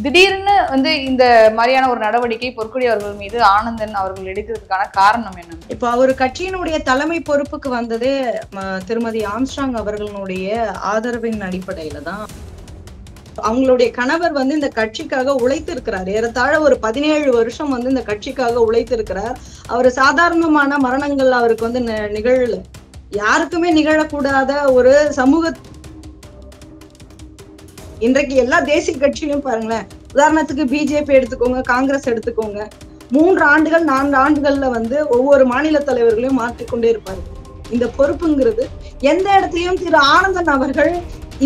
திடீர்னு இந்த மாதிரியான ஒரு நடவடிக்கை பொற்கொடி அவர்கள் மீது ஆனந்தன் அவர்கள் எடுக்கிறதுக்கான காரணம் என்ன? இப்ப அவரு கட்சியினுடைய தலைமை பொறுப்புக்கு வந்ததே திருமதி ஆம்ஸ்ட்ராங் அவர்களுடைய ஆதரவின் அடிப்படையில தான். அவங்களுடைய கணவர் இந்த கட்சிக்காக உழைத்து இருக்கிறார். ஏறத்தாழ ஒரு 17 வருஷம் இந்த கட்சிக்காக உழைத்து இருக்கிறார். அவரு சாதாரணமான மரணங்கள் அவருக்கு நிகழல. யாருக்குமே நிகழக்கூடாத ஒரு சமூக இன்றைக்கு எல்லா தேசிய கட்சியிலும் பாருங்களேன். உதாரணத்துக்கு பிஜேபி எடுத்துக்கோங்க, காங்கிரஸ் எடுத்துக்கோங்க. 3 ஆண்டுகள் 4 ஆண்டுகள்ல ஒவ்வொரு மாநில தலைவர்களையும் மாற்றிக்கொண்டே இருப்பாரு. இந்த பொறுப்புங்கிறது எந்த இடத்துலயும் திரு ஆனந்தன் அவர்கள்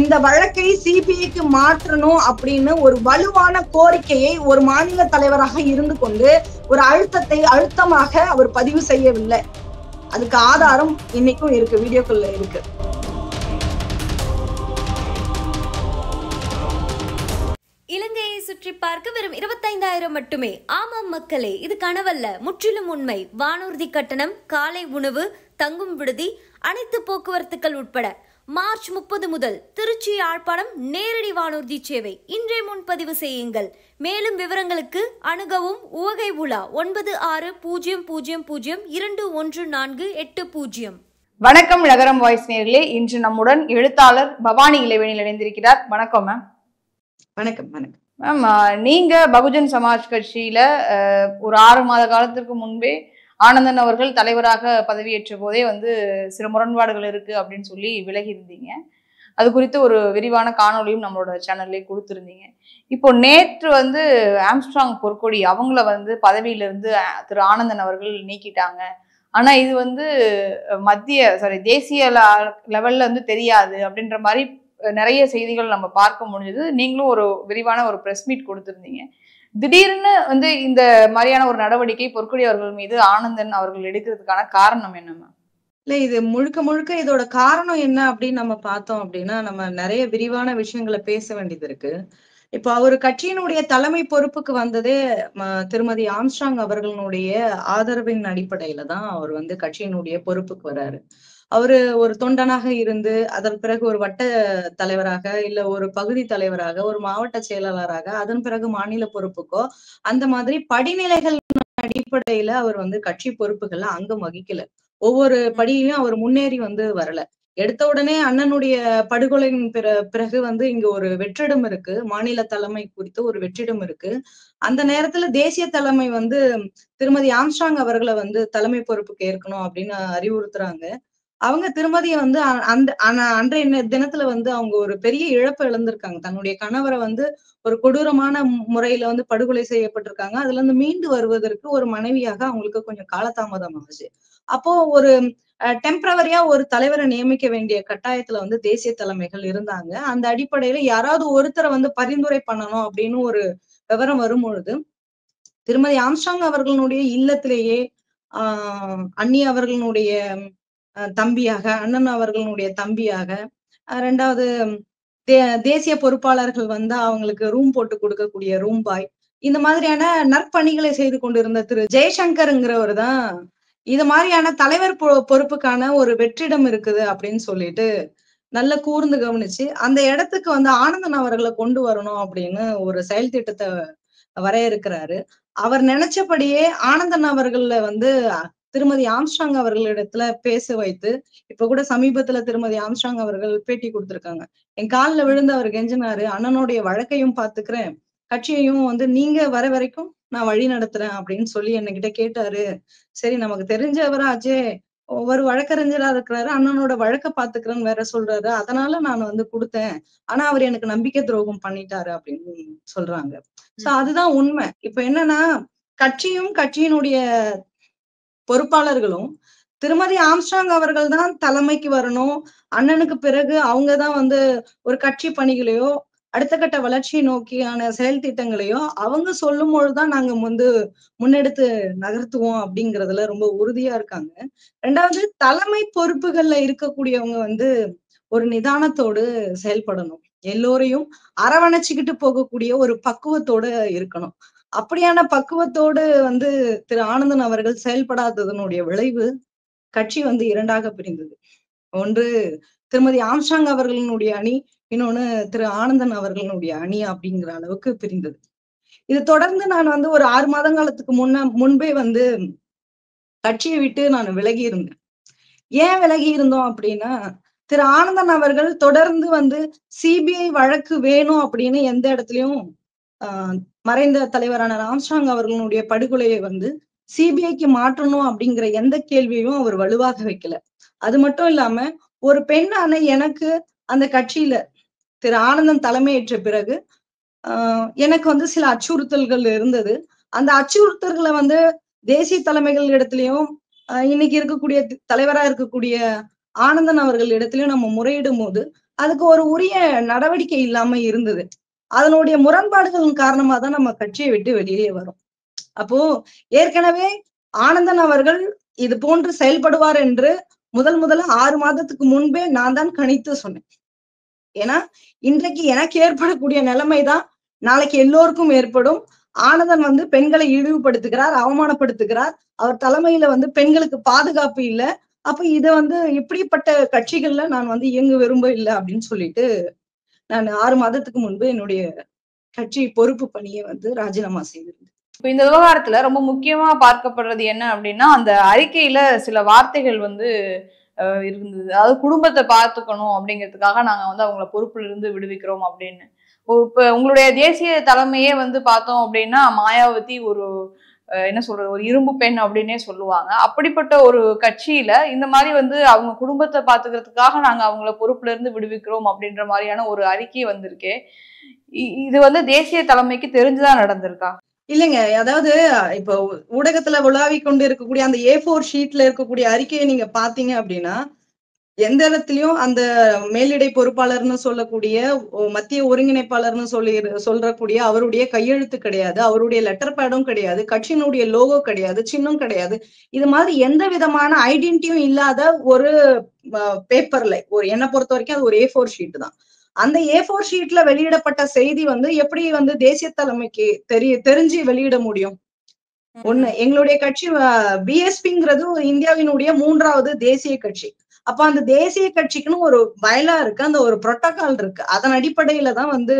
இந்த வழக்கை சிபிஐக்கு மாற்றணும் அப்படின்னு ஒரு வலுவான கோரிக்கையை ஒரு மாநில தலைவராக இருந்து கொண்டு ஒரு அழுத்தமாக அவர் பதிவு செய்யவில்லை. அதுக்கு ஆதாரம் இன்னைக்கும் இருக்கு, வீடியோக்குள்ள இருக்கு. இலங்கையை சுற்றி பார்க்க வெறும் 25,000 மட்டுமே. ஆமாம் மக்களே, இது கனவல்ல, முற்றிலும் உண்மை. வானூர்தி கட்டணம், காலை உணவு, தங்கும் விடுதி, அனைத்து போக்குவரத்துக்கள் உட்பட மார்ச் 30 முதல் திருச்சி யாழ்ப்பாணம் நேரடி வானூர்தி சேவை. இன்றே முன்பதிவு செய்யுங்கள். மேலும் விவரங்களுக்கு அணுகவும் உவகை உலா 9600021480. வணக்கம் நகரம் வாய்ஸ் நேயர்களே. இன்று நம்முடன் எழுத்தாளர் பவானி இளைவேனில் இணைந்திருக்கிறார். வணக்கம் மேம். வணக்கம். வணக்கம் மேம். நீங்க பகுஜன் சமாஜ் கட்சியில ஒரு 6 மாத காலத்திற்கு முன்பே ஆனந்தன் அவர்கள் தலைவராக பதவியேற்ற போதே சில முரண்பாடுகள் இருக்கு அப்படின்னு சொல்லி விலகி இருந்தீங்க. அது குறித்து ஒரு விரிவான காணொலியும் நம்மளோட சேனல்லே கொடுத்துருந்தீங்க. இப்போ நேற்று ஆம்ஸ்ட்ராங் பொற்கொடி அவங்கள பதவியிலிருந்து திரு ஆனந்தன் அவர்கள் நீக்கிட்டாங்க. ஆனா இது தேசிய லெவல்ல தெரியாது அப்படின்ற மாதிரி நிறைய செய்திகள் நம்ம பார்க்க முடிஞ்சது. நீங்களும் ஒரு விரிவான ஒரு பிரஸ் மீட் கொடுத்திருந்தீங்க. திடீர்னு இந்த மாதிரியான ஒரு நடவடிக்கை பொற்கொடி அவர்கள் மீது ஆனந்தன் அவர்கள் எடுக்கிறதுக்கான காரணம் என்ன? இல்ல, இது முழுக்க இதோட காரணம் என்ன அப்படின்னு நம்ம பார்த்தோம் அப்படின்னா, நம்ம நிறைய விரிவான விஷயங்களை பேச வேண்டியது இருக்கு. இப்போ அவரு கட்சியினுடைய தலைமை பொறுப்புக்கு வந்ததே திருமதி ஆம்ஸ்ட்ராங் அவர்களுடைய ஆதரவின் அடிப்படையில தான் அவர் கட்சியினுடைய பொறுப்புக்கு வர்றாரு. அவரு ஒரு தொண்டனாக இருந்து அதன் பிறகு ஒரு வட்ட தலைவராக, இல்ல ஒரு பகுதி தலைவராக, ஒரு மாவட்ட செயலாளராக, அதன் பிறகு மாநில பொறுப்புக்கோ அந்த மாதிரி படிநிலைகள் அடிப்படையில அவர் கட்சி பொறுப்புகள்ல அங்கம் வகிக்கல. ஒவ்வொரு படியிலும் அவர் முன்னேறி வரல. எடுத்த உடனே அண்ணனுடைய படுகொலையின் பிறகு இங்க ஒரு வெற்றிடம் இருக்கு. மாநில தலைமை குறித்து ஒரு வெற்றிடம் இருக்கு. அந்த நேரத்துல தேசிய தலைமை திருமதி ஆம்ஸ்ட்ராங் அவர்களை தலைமை பொறுப்புக்கு ஏற்கணும் அப்படின்னு அறிவுறுத்துறாங்க. அவங்க திருமதியை அன்றைய தினத்துல அவங்க ஒரு பெரிய இழப்பை இழந்திருக்காங்க. தன்னுடைய கணவரை ஒரு கொடூரமான முறையில படுகொலை செய்யப்பட்டிருக்காங்க. அதுல இருந்து மீண்டு வருவதற்கு ஒரு மனைவியாக அவங்களுக்கு கொஞ்சம் காலதாமதம் ஆச்சு. அப்போ ஒரு டெம்பரவரியா ஒரு தலைவரை நியமிக்க வேண்டிய கட்டாயத்துல தேசிய தலைமைகள் இருந்தாங்க. அந்த அடிப்படையில யாராவது ஒருத்தரை பரிந்துரை பண்ணணும் அப்படின்னு ஒரு விவரம் வரும் பொழுது திருமதி ஆம்ஸ்ட்ராங் அவர்களுடைய இல்லத்திலேயே அண்ணி அவர்களுடைய தம்பியாக, அண்ணன் அவர்களுடைய தம்பியாக, 2வது தேசிய பொறுப்பாளர்கள் அவங்களுக்கு ரூம் போட்டு கொடுக்கக்கூடிய ரூம் பாய், இந்த மாதிரியான நற்பணிகளை செய்து கொண்டிருந்த திரு ஜெய்சங்கர்ங்கிறவர் தான் இது மாதிரியான தலைவர் பொறுப்புக்கான ஒரு வெற்றிடம் இருக்குது அப்படின்னு சொல்லிட்டு நல்ல கூர்ந்து கவனிச்சு அந்த இடத்துக்கு ஆனந்தன் அவர்களை கொண்டு வரணும் அப்படின்னு ஒரு செயல் திட்டத்தை வரையறுக்கிறாரு. அவர் நினைச்சபடியே ஆனந்தன் அவர்கள திருமதி ஆம்ஸ்ட்ராங் அவர்களிடத்துல பேச வைத்து, இப்ப கூட சமீபத்துல திருமதி ஆம்ஸ்ட்ராங் அவர்கள் பேட்டி கொடுத்திருக்காங்க. என் காலில் விழுந்து அவர் கெஞ்சினாரு, அண்ணனுடைய வழக்கையும் பாத்துக்கிறேன், கட்சியையும் நீங்க வர வரைக்கும் நான் வழி நடத்துறேன் அப்படின்னு சொல்லி என்கிட்ட கேட்டாரு. சரி, நமக்கு தெரிஞ்சவராச்சே, ஒரு வழக்கறிஞரா இருக்கிறாரு, அண்ணனோட வழக்க பாத்துக்கிறேன்னு வேற சொல்றாரு, அதனால நான் கொடுத்தேன். ஆனா அவர் எனக்கு நம்பிக்கை துரோகம் பண்ணிட்டாரு அப்படின்னு சொல்றாங்க. சோ அதுதான் உண்மை. இப்ப என்னன்னா, கட்சியும் கட்சியினுடைய பொறுப்பாளர்களும் திருமதி ஆம்ஸ்ட்ராங் அவர்கள் தான் தலைமைக்கு வரணும், அண்ணனுக்கு பிறகு அவங்கதான் ஒரு கட்சி பணிகளையோ அடுத்த கட்ட வளர்ச்சியை நோக்கியான செயல் திட்டங்களையோ அவங்க சொல்லும் பொழுதுதான் நாங்க முன்னெடுத்து நகர்த்துவோம் அப்படிங்கறதுல ரொம்ப உறுதியா இருக்காங்க. 2வது, தலைமை பொறுப்புகள்ல இருக்கக்கூடியவங்க ஒரு நிதானத்தோடு செயல்படணும். எல்லோரையும் அரவணைச்சுக்கிட்டு போகக்கூடிய ஒரு பக்குவத்தோட இருக்கணும். அப்படியான பக்குவத்தோடு திரு ஆனந்தன் அவர்கள் செயல்படாததனுடைய விளைவு கட்சி 2ஆக பிரிந்தது. ஒன்று திருமதி ஆம்ஸ்ட்ராங் அவர்களினுடைய அணி, இன்னொன்னு திரு ஆனந்தன் அவர்களுடைய அணி அப்படிங்கிற அளவுக்கு பிரிந்தது. இது தொடர்ந்து நான் வந்து ஒரு 6 மாதங்களுக்கு முன்பே வந்து கட்சியை விட்டு நான் விலகி இருந்தேன். ஏன் விலகி இருந்தோம் அப்படின்னா, திரு ஆனந்தன் அவர்கள் தொடர்ந்து வந்து சிபிஐ வழக்கு வேணும் அப்படின்னு எந்த இடத்துலயும் ஆஹ் மறைந்த தலைவரான ஆம்ஸ்ட்ராங் அவர்களுடைய படுகொலையை வந்து சிபிஐக்கு மாற்றணும் அப்படிங்கிற எந்த கேள்வியும் அவர் வலுவாக வைக்கல. அது மட்டும் இல்லாம ஒரு பெண்ணான எனக்கு அந்த கட்சியில திரு ஆனந்தன் தலைமையேற்ற பிறகு எனக்கு வந்து சில அச்சுறுத்தல்கள் இருந்தது. அந்த அச்சுறுத்தல்களை வந்து தேசிய தலைமைகள் இடத்துலயும் இன்னைக்கு இருக்கக்கூடிய தலைவரா இருக்கக்கூடிய ஆனந்தன் அவர்கள் இடத்துலயும் நம்ம முறையிடும் போது அதுக்கு ஒரு உரிய நடவடிக்கை இல்லாம இருந்தது. அதனுடைய முரண்பாடுகளின் காரணமா தான் நம்ம கட்சியை விட்டு வெளியே வரும். அப்போ ஏற்கனவே ஆனந்தன் அவர்கள் இது போன்று செயல்படுவார் என்று முதல்ல 6 மாதத்துக்கு முன்பே நான் தான் கணித்து சொன்னேன். ஏன்னா இன்றைக்கு எனக்கு ஏற்படக்கூடிய நிலைமைதான் நாளைக்கு எல்லோருக்கும் ஏற்படும். ஆனந்தன் வந்து பெண்களை இழிவுபடுத்துகிறார், அவமானப்படுத்துகிறார். அவர் தலைமையில வந்து பெண்களுக்கு பாதுகாப்பு இல்லை. அப்ப இத வந்து இப்படிப்பட்ட கட்சிகள்ல நான் வந்து இயங்க விரும்ப இல்லை அப்படின்னு சொல்லிட்டு நான் 6 மாதத்துக்கு முன்பு என்னுடைய கட்சி பொறுப்பு பணியை வந்து ராஜினாமா செய்திருந்தேன். இப்ப இந்த விவகாரத்துல ரொம்ப முக்கியமா பார்க்கப்படுறது என்ன அப்படின்னா, அந்த அறிக்கையில சில வார்த்தைகள் வந்து இருந்தது. அதாவது குடும்பத்தை பார்த்துக்கணும் அப்படிங்கிறதுக்காக நாங்க வந்து அவங்கள பொறுப்புல இருந்து விடுவிக்கிறோம் அப்படின்னு. இப்ப உங்களுடைய தேசிய தலைமையே வந்து பார்த்தோம் அப்படின்னா, மாயாவதி ஒரு என்ன சொல்றது, ஒரு இரும்பு பெண் அப்படின்னே சொல்லுவாங்க. அப்படிப்பட்ட ஒரு கட்சியில இந்த மாதிரி வந்து அவங்க குடும்பத்தை பார்த்துக்கிறதுக்காக நாங்க அவங்கள பொறுப்புல இருந்து விடுவிக்கிறோம் அப்படின்ற மாதிரியான ஒரு அறிக்கை வந்திருக்கே, இது வந்து தேசிய தலைமைக்கு தெரிஞ்சுதான் நடந்திருக்கா? இல்லைங்க. அதாவது இப்போ ஊடகத்துல உலாவி கொண்டு இருக்கக்கூடிய அந்த A4 ஷீட்ல இருக்கக்கூடிய அறிக்கையை நீங்க பாத்தீங்க அப்படின்னா, எந்த இடத்துலயும் அந்த மேலிடை பொறுப்பாளர்னு சொல்லக்கூடிய மத்திய ஒருங்கிணைப்பாளர்னு சொல்லக்கூடிய அவருடைய கையெழுத்து கிடையாது, அவருடைய லெட்டர் பேடும் கிடையாது, கட்சியினுடைய லோகோ கிடையாது, சின்னம் கிடையாது. இது மாதிரி எந்த விதமான ஐடென்டிட்டியும் இல்லாத ஒரு பேப்பர்ல என்னை பொறுத்த வரைக்கும் அது ஒரு A4 ஷீட் தான். அந்த A4 ஷீட்ல வெளியிடப்பட்ட செய்தி வந்து எப்படி வந்து தேசிய தலைமைக்கு தெரிஞ்சு வெளியிட முடியும்? ஒண்ணு, எங்களுடைய கட்சி பிஎஸ்பிங்கிறது ஒரு இந்தியாவினுடைய 3வது தேசிய கட்சி. அப்ப அந்த தேசிய கட்சிக்குன்னு ஒரு பயலா இருக்கு, அந்த ஒரு புரோட்டோகால் இருக்கு. அதன் அடிப்படையில தான் வந்து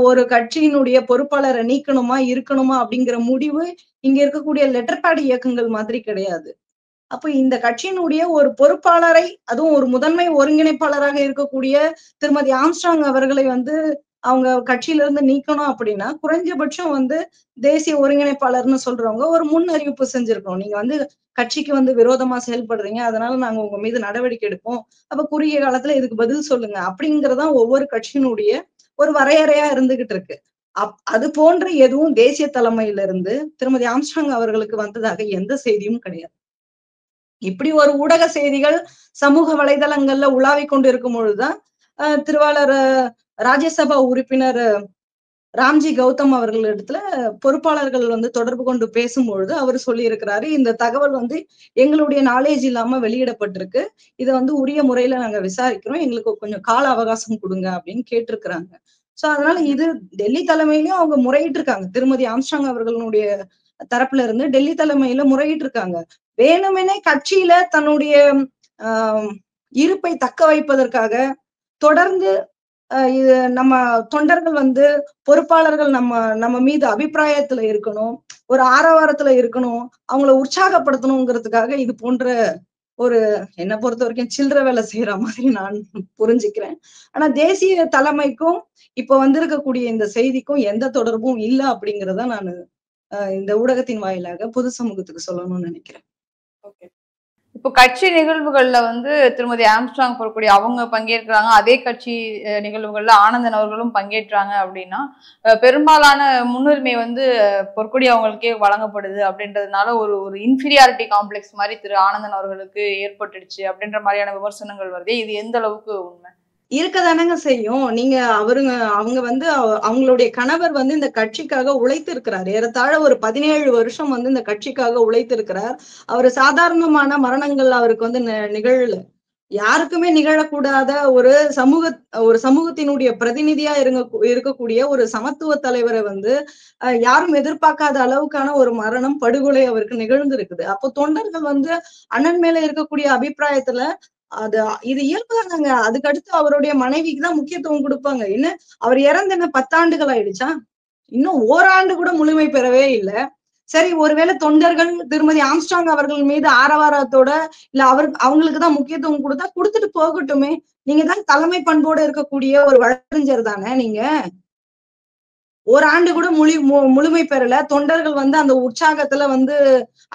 ஒரு கட்சியினுடைய பொறுப்பாளரை நீக்கணுமா இருக்கணுமா அப்படிங்கிற முடிவு இங்க இருக்கக்கூடிய லெட்டர் பேட் இயக்கங்கள் மாதிரி கிடையாது. அப்ப இந்த கட்சியினுடைய ஒரு பொறுப்பாளரை, அதுவும் ஒரு முதன்மை ஒருங்கிணைப்பாளராக இருக்கக்கூடிய திருமதி ஆம்ஸ்ட்ராங் அவர்களை வந்து அவங்க கட்சியில இருந்து நீக்கணும் அப்படின்னா குறைஞ்சபட்சம் வந்து தேசிய ஒருங்கிணைப்பாளர்னு சொல்றவங்க ஒரு முன் அறிவிப்பு செஞ்சிருக்கணும். நீங்க வந்து கட்சிக்கு வந்து விரோதமா செயல்படுறீங்க, அதனால நாங்க உங்க மீது நடவடிக்கை எடுப்போம், அப்ப குறுகிய காலத்துல இதுக்கு பதில் சொல்லுங்க அப்படிங்கறதான் ஒவ்வொரு கட்சியினுடைய ஒரு வரையறையா இருந்துகிட்டு இருக்கு. அது போன்ற எதுவும் தேசிய தலைமையில இருந்து திருமதி ஆம்ஸ்ட்ராங் அவர்களுக்கு வந்ததாக எந்த செய்தியும் கிடையாது. இப்படி ஒரு ஊடக செய்திகள் சமூக வலைதளங்கள்ல உலாவிக் கொண்டு இருக்கும் பொழுதுதான் திருவாளர் ராஜ்யசபா உறுப்பினர் ராம்ஜி கௌதம் அவர்களிடத்துல பொறுப்பாளர்கள் வந்து தொடர்பு கொண்டு பேசும்பொழுது அவர் சொல்லி இருக்கிறாரு, இந்த தகவல் வந்து எங்களுடைய நாலேஜ் இல்லாம வெளியிடப்பட்டிருக்கு, இதை வந்து உரிய முறையில நாங்க விசாரிக்கிறோம், எங்களுக்கு கொஞ்சம் கால அவகாசம் கொடுங்க அப்படின்னு கேட்டிருக்கிறாங்க. சோ அதனால இது டெல்லி தலைமையிலும் அவங்க முறையிட்டு இருக்காங்க. திருமதி ஆம்ஸ்ட்ராங் அவர்களுடைய தரப்புல இருந்து டெல்லி தலைமையில முறையிட்டு இருக்காங்க. வேணுமெனே கட்சியில தன்னுடைய இருப்பை தக்க வைப்பதற்காக தொடர்ந்து இது நம்ம தொண்டர்கள் வந்து பொறுப்பாளர்கள் நம்ம மீது அபிப்பிராயத்துல இருக்கணும், ஒரு ஆரவாரத்துல இருக்கணும், அவங்கள உற்சாகப்படுத்தணுங்கிறதுக்காக இது போன்ற ஒரு என்னை பொறுத்த வரைக்கும் சில்லற வேலை செய்யற மாதிரி நான் புரிஞ்சுக்கிறேன். ஆனா தேசிய தலைமைக்கும் இப்ப வந்திருக்கக்கூடிய இந்த செய்திக்கும் எந்த தொடர்பும் இல்லை அப்படிங்கிறத நான் இந்த ஊடகத்தின் வாயிலாக பொது சமூகத்துக்கு சொல்லணும்னு நினைக்கிறேன். இப்போ கட்சி நிகழ்வுகள்ல வந்து திருமதி ஆம்ஸ்ட்ராங் போகக்கூடிய அவங்க பங்கேற்கிறாங்க, அதே கட்சி நிகழ்வுகள்ல ஆனந்தன் அவர்களும் பங்கேற்றாங்க அப்படின்னா பெரும்பாலான முன்னுரிமை வந்து பொற்கொடி அவங்களுக்கே வழங்கப்படுது அப்படின்றதுனால ஒரு ஒரு இன்ஃபீரியாரிட்டி காம்ப்ளெக்ஸ் மாதிரி திரு ஆனந்தன் அவர்களுக்கு ஏற்பட்டுடுச்சு அப்படின்ற மாதிரியான விமர்சனங்கள் வருது. இது எந்த அளவுக்கு உண்மை? இருக்கதானங்க செய்யும். நீங்க அவங்க வந்து அவங்களுடைய கணவர் வந்து இந்த கட்சிக்காக உழைத்து இருக்கிறார். ஏறத்தாழ ஒரு 17 வருஷம் வந்து இந்த கட்சிக்காக உழைத்து இருக்கிறார். அவரு சாதாரணமான மரணங்கள் அவருக்கு வந்து நிகழல. யாருக்குமே நிகழக்கூடாத ஒரு சமூகத்தினுடைய பிரதிநிதியா இருக்கக்கூடிய ஒரு சமத்துவ தலைவரை வந்து யாரும் எதிர்பார்க்காத அளவுக்கான ஒரு மரணம், படுகொலை அவருக்கு நிகழ்ந்து இருக்குது. அப்போ தொண்டர்கள் வந்து அண்ணன் மேல இருக்கக்கூடிய அபிப்பிராயத்துல அது இது இயல்புதானாங்க. அதுக்கு அடுத்து அவருடைய மனைவிக்கு தான் முக்கியத்துவம் கொடுப்பாங்க. என்ன அவர் இறந்து என்ன 10 ஆண்டுகள் ஆயிடுச்சா? இன்னும் ஓராண்டு கூட முழுமை பெறவே இல்லை. சரி, ஒருவேளை தொண்டர்கள் திருமதி ஆம்ஸ்ட்ராங் அவர்கள் மீது ஆரவாரத்தோட இல்ல அவங்களுக்கு தான் முக்கியத்துவம் கொடுத்தா கொடுத்துட்டு போகட்டுமே. நீங்க தான் தலைமை பண்போட இருக்கக்கூடிய ஒரு வழக்கறிஞர் தானே. நீங்க ஓராண்டு கூட முழுமை பெறல. தொண்டர்கள் வந்து அந்த உற்சாகத்துல வந்து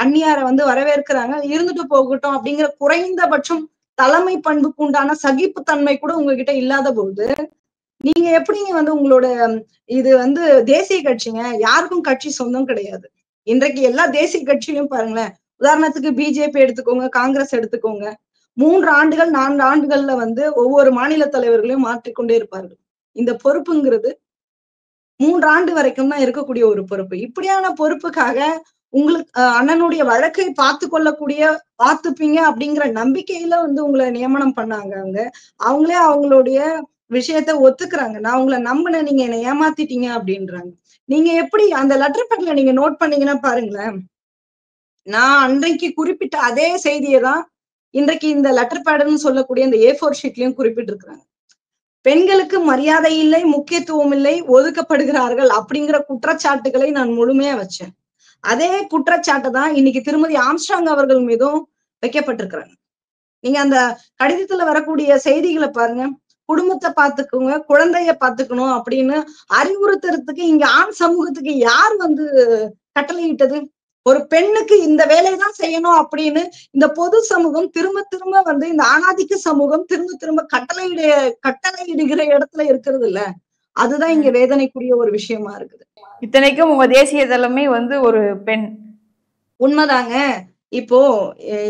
அந்நியாரை வந்து வரவேற்கிறாங்க, இருந்துட்டு போகட்டும் அப்படிங்கிற குறைந்தபட்சம் தலைமை பண்புக்கு உண்டான சகிப்புத்தன்மை கூட உங்ககிட்ட இல்லாத போது நீங்க எப்படிங்க வந்து உங்களோட இது வந்து தேசிய கட்சிங்க, யாருக்கும் கட்சி சொந்தம் கிடையாது. இன்றைக்கு எல்லா தேசிய கட்சியிலும் பாருங்களேன், உதாரணத்துக்கு பிஜேபி எடுத்துக்கோங்க, காங்கிரஸ் எடுத்துக்கோங்க, 3 ஆண்டுகள் 4 ஆண்டுகள்ல வந்து ஒவ்வொரு மாநில தலைவர்களையும் மாற்றிக்கொண்டே இருப்பார்கள். இந்த பொறுப்புங்கிறது 3 ஆண்டு வரைக்கும் தான் இருக்கக்கூடிய ஒரு பொறுப்பு. இப்படியான பொறுப்புக்காக உங்களுக்கு அண்ணனுடைய வழக்கை பார்த்துப்பீங்க அப்படிங்கிற நம்பிக்கையில வந்து உங்களை நியமனம் பண்ணாங்க. அவங்களே அவங்களுடைய விஷயத்த ஒத்துக்கிறாங்க. நான் உங்களை நம்பினேன், நீங்க என்னை ஏமாத்திட்டீங்க அப்படின்றாங்க. நீங்க எப்படி அந்த லெட்டர் பேட்ல நீங்க நோட் பண்ணீங்கன்னா பாருங்களேன், நான் அன்றைக்கு குறிப்பிட்ட அதே செய்தியை தான் இன்றைக்கு இந்த லெட்டர் பேடுன்னு சொல்லக்கூடிய இந்த A4 ஷீட்லயும் குறிப்பிட்டு இருக்கிறாங்க. பெண்களுக்கு மரியாதை இல்லை, முக்கியத்துவம் இல்லை, ஒதுக்கப்படுகிறார்கள் அப்படிங்கிற குற்றச்சாட்டுகளை நான் முழுமையா வச்சேன். அதே குற்றச்சாட்டை தான் இன்னைக்கு திருமதி ஆம்ஸ்ட்ராங் அவர்கள் மீதும் வைக்கப்பட்டிருக்கிறாங்க. நீங்க அந்த கடிதத்துல வரக்கூடிய செய்திகளை பாருங்க. குடும்பத்தை பார்த்துக்கோங்க, குழந்தைய பார்த்துக்கணும் அப்படின்னு அறிவுறுத்துறதுக்கு இங்க ஆண் சமூகத்துக்கு யார் வந்து கட்டளையிட்டது? ஒரு பெண்ணுக்கு இந்த வேலைதான் செய்யணும் அப்படின்னு இந்த பொது சமூகம் திரும்ப திரும்ப வந்து இந்த ஆணாதிக்க சமூகம் திரும்ப திரும்ப கட்டளையிடுகிற இடத்துல இருக்கிறது இல்ல. அதுதான் இங்க வேதனைக்குரிய ஒரு விஷயமா இருக்குது. இத்தனைக்கும் உங்க தேசிய தலைமை வந்து ஒரு பெண். உண்மைதாங்க. இப்போ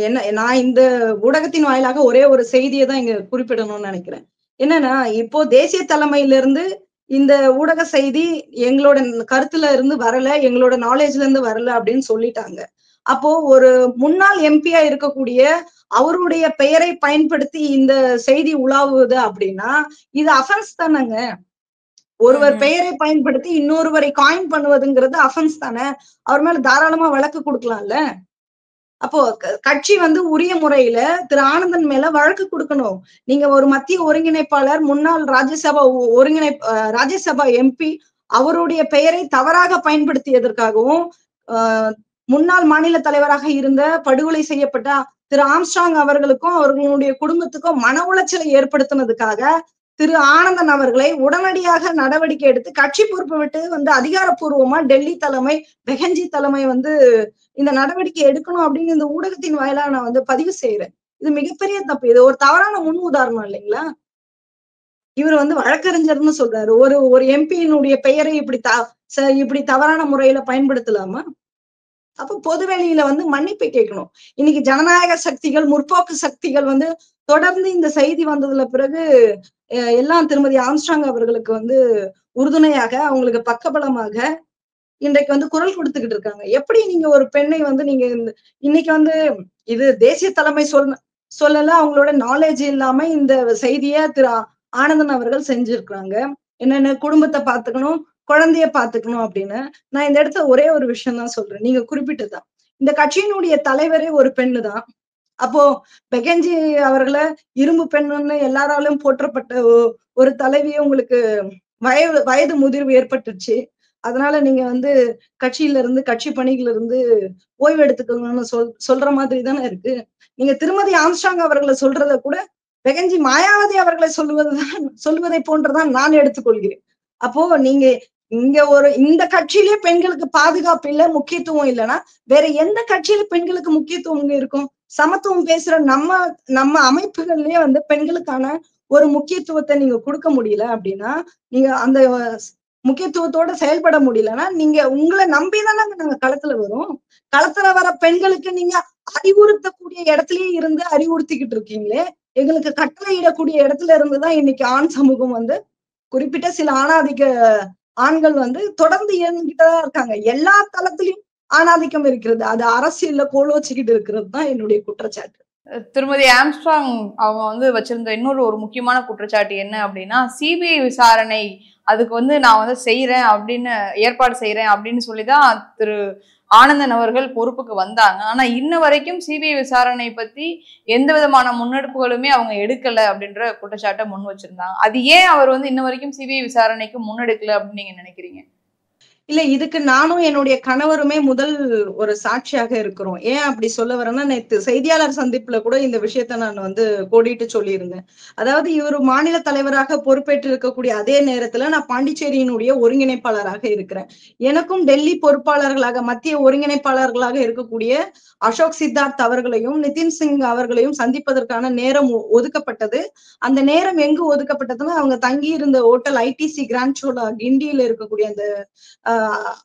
என்ன, நான் இந்த ஊடகத்தின் வாயிலாக ஒரே ஒரு செய்தியை தான் இங்க குறிப்பிடணும்னு நினைக்கிறேன். என்னன்னா, இப்போ தேசிய தலைமையில இருந்து இந்த ஊடக செய்தி எங்களோட கருத்துல இருந்து வரல, எங்களோட நாலேஜ்ல இருந்து வரல அப்படின்னு சொல்லிட்டாங்க. அப்போ ஒரு முன்னாள் எம்பியா இருக்கக்கூடிய அவருடைய பெயரை பயன்படுத்தி இந்த செய்தி உலாவுது அப்படின்னா இது அஃபென்ஸ் தானங்க. ஒருவர் பெயரை பயன்படுத்தி இன்னொருவரை காயின் பண்ணுவதுங்கிறது அஃபென்ஸ் தானே. அவர் மேல தாராளமா வழக்கு கொடுக்கலாம்ல. அப்போ கட்சி வந்து உரிய முறையில திரு ஆனந்தன் மேல வழக்கு கொடுக்கணும். நீங்க ஒரு மத்திய ஒருங்கிணைப்பாளர், முன்னாள் ராஜ்யசபா எம்பி, அவருடைய பெயரை தவறாக பயன்படுத்தியதற்காகவும் முன்னாள் மாநில தலைவராக இருந்த படுகொலை செய்யப்பட்ட திரு ஆம்ஸ்ட்ராங் அவர்களுக்கும் அவர்களுடைய குடும்பத்துக்கும் மன உளைச்சலை ஏற்படுத்தினதுக்காக திரு ஆனந்தன் அவர்களை உடனடியாக நடவடிக்கை எடுத்து கட்சி பொறுப்பு விட்டு வந்து அதிகாரப்பூர்வமா டெல்லி தலைமை, பெஹன்ஜி தலைமை வந்து இந்த நடவடிக்கை எடுக்கணும் அப்படின்னு இந்த ஊடகத்தின் வாயிலா நான் வந்து பதிவு செய்யறேன். இது மிகப்பெரிய தப்பு. இது ஒரு தவறான முன் உதாரணம் இல்லைங்களா? இவர் வந்து வழக்கறிஞர்னு சொல்றாரு, ஒரு எம்பியினுடைய பெயரை இப்படி தவறான முறையில பயன்படுத்தலாமா? அப்ப பொதுவெளியில வந்து மன்னிப்பு கேட்கணும். இன்னைக்கு ஜனநாயக சக்திகள், முற்போக்கு சக்திகள் வந்து தொடர்ந்து இந்த செய்தி வந்ததுல பிறகு எல்லாம் திருமதி ஆம்ஸ்ட்ராங் அவர்களுக்கு வந்து உறுதுணையாக, அவங்களுக்கு பக்கபலமாக இன்றைக்கு வந்து குரல் கொடுத்துக்கிட்டு இருக்காங்க. எப்படி நீங்க ஒரு பெண்ணை வந்து நீங்க இன்னைக்கு வந்து இது தேசிய தலைமை சொல்லல, அவங்களோட நாலேஜ் இல்லாம இந்த செய்திய திரு ஆனந்தன் அவர்கள் செஞ்சிருக்கிறாங்க. என்னென்ன குடும்பத்தை பார்த்துக்கணும், குழந்தைய பார்த்துக்கணும் அப்படின்னு. நான் இந்த இடத்துல ஒரே ஒரு விஷயம் தான் சொல்றேன். நீங்க குறிப்பிட்டதுதான், இந்த கட்சியினுடைய தலைவரே ஒரு பெண்ணு தான். அப்போ பெகன்ஜி அவர்களை இரும்பு பெண்ணுன்னு எல்லாராலும் போற்றப்பட்ட ஒரு தலைவியை உங்களுக்கு வயது முதிர்வு ஏற்பட்டுருச்சு. அதனால நீங்க வந்து கட்சி பணியில இருந்து ஓய்வு எடுத்துக்கணும்னு சொல்ற மாதிரி தானே இருக்கு. நீங்க திருமதி ஆம்ஸ்ட்ராங் அவர்களை சொல்றத கூட பெகன்ஜி மாயாவதி அவர்களை சொல்வதை போன்றுதான் நான் எடுத்துக்கொள்கிறேன். அப்போ நீங்க இந்த கட்சியிலேயே பெண்களுக்கு பாதுகாப்பு இல்ல, முக்கியத்துவம் இல்லைன்னா வேற எந்த கட்சியில பெண்களுக்கு முக்கியத்துவம் இருக்கும்? சமத்துவம் பேசுற நம்ம அமைப்புகள்லயே வந்து பெண்களுக்கான ஒரு முக்கியத்துவத்தை நீங்க கொடுக்க முடியல அப்படின்னா, நீங்க அந்த முக்கியத்துவத்தோட செயல்பட முடியலன்னா நீங்க உங்களை நம்பிதானே நாங்க களத்துல வரும். களத்துல வர பெண்களுக்கு நீங்க அறிவுறுத்தக்கூடிய இடத்துலயே இருந்து அறிவுறுத்திக்கிட்டு இருக்கீங்களே. எங்களுக்கு கட்டளையிடக்கூடிய இடத்துல இருந்துதான் இன்னைக்கு ஆண் சமூகம் வந்து குறிப்பிட்ட சில ஆணாதிக்க ஆண்கள் வந்து தொடர்ந்து இயங்கிட்டுதான் இருக்காங்க. எல்லா தளத்திலையும் ஆணாதிக்கம் இருக்கிறது. அது அரசியல்ல கோல் வச்சுக்கிட்டு இருக்கிறது தான் என்னுடைய குற்றச்சாட்டு. திருமதி ஆம்ஸ்ட்ராங் அவங்க வந்து வச்சிருந்த இன்னொரு முக்கியமான குற்றச்சாட்டு என்ன அப்படின்னா, சிபிஐ விசாரணை அதுக்கு வந்து நான் வந்து செய்யறேன் அப்படின்னு ஏற்பாடு செய்யறேன் அப்படின்னு சொல்லிதான் திரு ஆனந்தன் அவர்கள் பொறுப்புக்கு வந்தாங்க. ஆனா இன்ன வரைக்கும் சிபிஐ விசாரணை பத்தி எந்த விதமான முன்னெடுப்புகளுமே அவங்க எடுக்கல அப்படின்ற குற்றச்சாட்டை முன் வச்சிருந்தாங்க. அது ஏன் அவர் வந்து இன்ன வரைக்கும் சிபிஐ விசாரணைக்கு முன்னெடுக்கல அப்படின்னு நீங்க நினைக்கிறீங்க? இல்ல, இதுக்கு நானும் என்னுடைய கணவருமே முதல் ஒரு சாட்சியாக இருக்கிறோம். ஏன் அப்படி சொல்ல வரேன்னா, நேத்து செய்தியாளர் சந்திப்புல கூட இந்த விஷயத்த நான் கோடிட்டு சொல்லியிருந்தேன். அதாவது இவர் மாநில தலைவராக பொறுப்பேற்று இருக்கக்கூடிய அதே நேரத்துல நான் பாண்டிச்சேரியினுடைய ஒருங்கிணைப்பாளராக இருக்கிறேன். எனக்கும் டெல்லி பொறுப்பாளர்களாக, மத்திய ஒருங்கிணைப்பாளர்களாக இருக்கக்கூடிய அசோக் சித்தார்த் அவர்களையும் நிதின் சிங் அவர்களையும் சந்திப்பதற்கான நேரம் ஒதுக்கப்பட்டது. அந்த நேரம் எங்கு ஒதுக்கப்பட்டதுன்னா, அவங்க தங்கி இருந்த ஹோட்டல் ஐடிசி கிராண்ட் சோலா கிண்டியில இருக்கக்கூடிய அந்த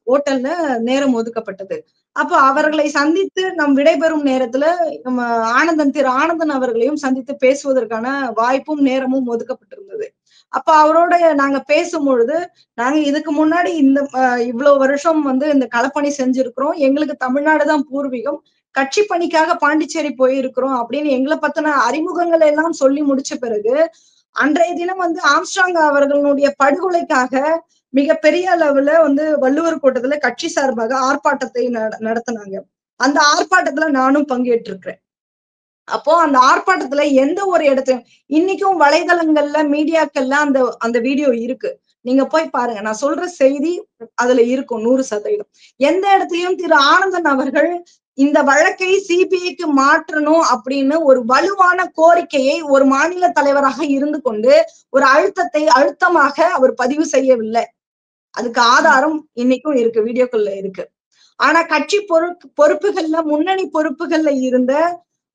ஹோட்டல்ல நேரம் ஒதுக்கப்பட்டது. அப்போ அவர்களை சந்தித்து நம் விடைபெறும் நேரத்துல நம்ம திரு ஆனந்தன் அவர்களையும் சந்தித்து பேசுவதற்கான வாய்ப்பும் நேரமும் ஒதுக்கப்பட்டிருந்தது. அப்ப அவரோட நாங்க பேசும் பொழுது, நாங்க இதுக்கு முன்னாடி இவ்வளவு வருஷம் இந்த களப்பணி செஞ்சிருக்கிறோம், எங்களுக்கு தமிழ்நாடுதான் பூர்வீகம், கட்சி பணிக்காக பாண்டிச்சேரி போயிருக்கிறோம் அப்படின்னு எங்களை பத்தின அறிமுகங்கள் எல்லாம் சொல்லி முடிச்ச பிறகு, அன்றைய தினம் ஆம்ஸ்ட்ராங் அவர்களுடைய படுகொலைக்காக மிகப்பெரிய அளவுல வள்ளுவர் கோட்டத்துல கட்சி சார்பாக ஆர்ப்பாட்டத்தை நடத்தினாங்க. அந்த ஆர்ப்பாட்டத்துல நானும் பங்கேற்றிருக்கிறேன். அப்போ அந்த ஆர்ப்பாட்டத்துல எந்த ஒரு இடத்தையும் இன்னைக்கும் வலைதளங்கள்ல மீடியாக்கள்ல அந்த வீடியோ இருக்கு, நீங்க போய் பாருங்க. நான் சொல்ற செய்தி அதுல இருக்கும் 100%. எந்த இடத்துலயும் திரு ஆனந்தன் அவர்கள் இந்த வழக்கை சிபிஐக்கு மாற்றணும் அப்படின்னு ஒரு வலுவான கோரிக்கையை ஒரு மாநில தலைவராக இருந்து கொண்டு ஒரு அழுத்தமாக அவர் பதிவு செய்யவில்லை. அதுக்கு ஆதாரம் இன்னைக்கும் இருக்கு, வீடியோக்குள்ள இருக்கு. ஆனா கட்சி பொறுப்புகள்ல, முன்னணி பொறுப்புகள்ல இருந்த